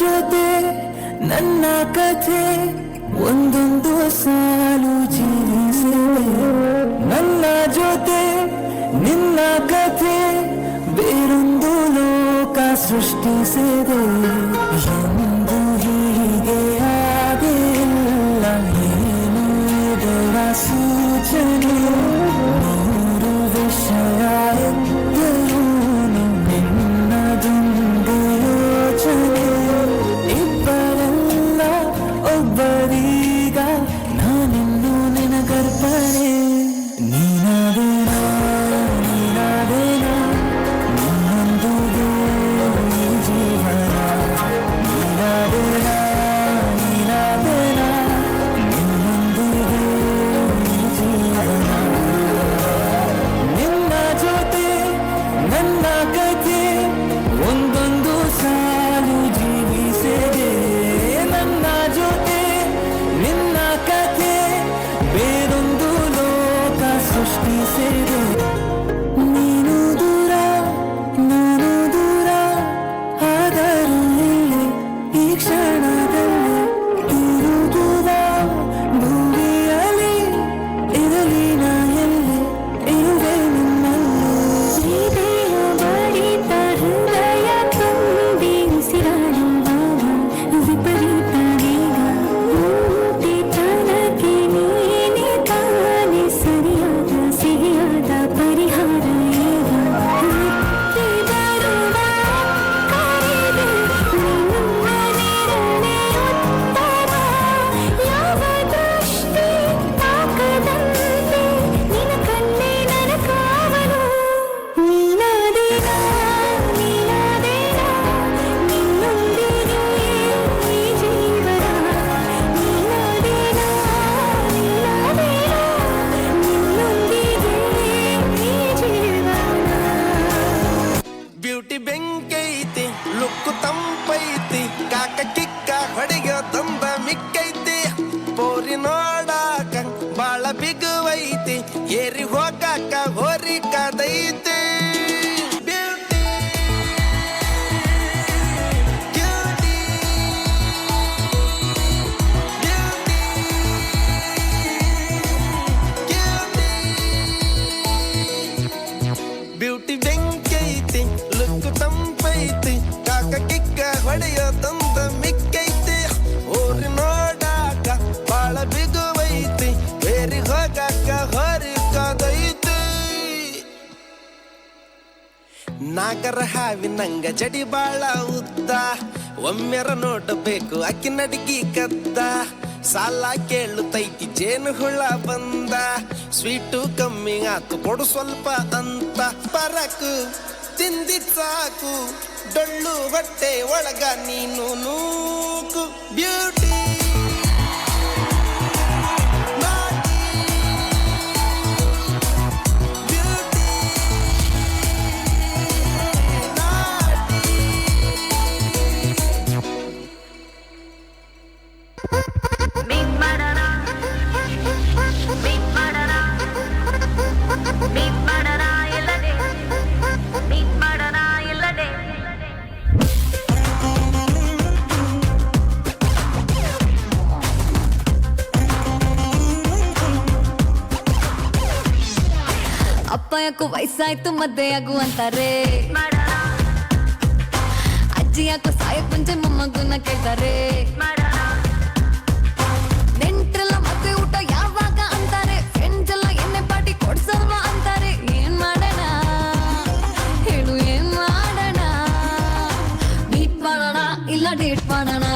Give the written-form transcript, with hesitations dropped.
ಜೊತೆ ನನ್ನ ಕಥೆ ಒಂದೊಂದು ಸಾಲು ಜೀವಿಸಿದೆ. ನನ್ನ ಜೊತೆ ನಿನ್ನ ಕಥೆ ಬೇರೊಂದು ಲೋಕ ಸೃಷ್ಟಿಸಿದೆ. ಎಂದು ಹೀಗೆ ಆಗಿಲ್ಲ ಏನು ಇದರ ಸೂಚನೆ. ನೂರು ವಿಷಯ ಎದ್ದರೂ ನಿನ್ನದೊಂದು ಯೋಚನೆ. ಇಬ್ಬರಲ್ಲ ಒಬ್ಬರೀಗ ನಾನಿನ್ನು ನಿನಗರ್ಪಣೆ. ನೀನಾದೇನಾ ನೀನಾದೇನಾ ನಿನ್ನೊಂದಿಗೆ ಈ ಜೀವನ. ನೀನಾದೇನಾ ನೀನಾದೇನಾ ನಿನ್ನೊಂದಿಗೆ ಈ ಜೀವನ. ನಿನ್ನ ಜೊತೆ ನನ್ನ ಕಥೆ ಒಂದೊಂದು ಸಾಲು ಜೀವಿಸಿದೆ. ನನ್ನ ಜೊತೆ ನಿನ್ನ ಕಥೆ ಬೇರೊಂದು ಲೋಕ ಸೃಷ್ಟಿಸಿದೆ. ನೀನು ದೂರ ನಾನು ದೂರ ಆದರೂ ಇಲ್ಲಿ ಈ ಕ್ಷಣದಲ್ಲಿ ಇರುವುದ ಭೂಮಿಯಲ್ಲಿ ಇರಲಿ ನಾ ಎಲ್ಲಿ ಇರುವೆ ನಿಮ್ಮಲ್ಲಿ. ಹೃದಯ ಬಡಿತ ಹೃದಯ ತುಂಬಿ ಉಸಿರಾಡುವಾಗ ವಿಪರೀತ ವೇಗ. ಊಟಿತನಕ್ಕೆ ನೀನೆ ತಾನೆ ಸರಿಯಾದ ಸಿಹಿಯಾದ ಪರಿಹಾರ ಈಗ. ಮುತ್ತಿ ಬರುವ ಕರೆಗೆ ನಿನ್ನ ನೆರಳೆ ಉತ್ತರ. ಯಾವ ದೃಷ್ಟಿ ತಾಕದಂತೆ ನಿನ್ನ ಕಣ್ಣೇ ನನ್ನ ಕಾವಲು. ನೀನಾದೇನಾ ನೀನಾದೇನಾ ನಿನ್ನೊಂದಿಗೆ ಈ ಜೀವನ. ನೀನಾದೇನಾ ನೀನಾದೇನಾ ನಿನ್ನೊಂದಿಗೆ ಈ ಜೀವನ. ಬ್ಯೂಟಿ ಬೆಂಕೈತಿ ಲುಕ್ಕು ತಂಪೈತಿ ಕಾಕ ಕಿಕ್ಕ ಹೊಡೆಯೋ ತಂದ ಮಿಕ್ಕೈತಿ. ಪೋರಿ ನೋಡಾಕ ಬಾಳ ಬಿಗುವೈತಿ ಏರಿ ಹೋಗಾಕ ಹೋರಿ ಕದೈತಿ. ಬ್ಯೂಟಿ ಬ್ಯೂಟಿ ಬ್ಯೂಟಿ ಬೆಂಕೈತಿ ಲುಕ್ಕು ತಂಪೈತಿ ಕಾಕ ಕಿಕ್ಕ ಹೊಡೆಯೋ ತಂದ ಮಿಕ್ಕೈತಿ. ಊರಿ ನೋಡಾಕ ಬಾಳ ಬಿಗುವೈತಿ ಬೇರಿ ಹೋಗಾಕ ಹೊರಿ ಕದೈತಿ. ನಾಗರ ಹಾವಿನಂಗ ಜಡಿ ಬಾಳ ಉದ್ದ ಒಮ್ಮೆರ ನೋಡಬೇಕು ಅಕ್ಕಿ ನಡಿಗಿ ಕದ್ದ. ಸಾಲ ಕೇಳುತ್ತೈತಿ ಜೇನು ಹುಳ ಬಂದ ಸ್ವೀಟು ಕಮ್ಮಿ ಆತು ಕೊಡು ಸ್ವಲ್ಪ ಅಂತ. ಪರಕು ತಿಂದಿದ್ ಸಾಕು ಡೊಳ್ಳು ಹೊಟ್ಟೆ ಒಳಗ ನೀನು ನೂಕು. Beauty Big banana, big banana, big banana illade, big banana illade. ಅಪ್ಪ ಯಾಕೋ ವಯಸ್ಸಾಯ್ತು ಮದ್ದೆ ಆಗು ಅಂತಾರೆ. ಅಜ್ಜಿ ಯಾಕೋ ಸಾಯಕ್ ಮುಂಚೆ ಮೊಮ್ಮಗುನ ಕೇಳ್ತಾರೆ. ನೆಂಟ್ರೆಲ್ಲ ಮದ್ವೆ ಊಟ ಯಾವಾಗ ಅಂತಾರೆ. ಫ್ರೆಂಡ್ಸ್ ಎಲ್ಲ ಎಣ್ಣೆ ಪಾರ್ಟಿ ಕೊಡ್ಸಲ್ವಾ ಅಂತಾರೆ. ಏನ್ ಮಾಡೋಣ ಹೇಳು ಏನ್ ಮಾಡೋಣ. ಮೀಟ್ ಮಾಡೋಣ ಇಲ್ಲ ಡೇಟ್ ಮಾಡೋಣ.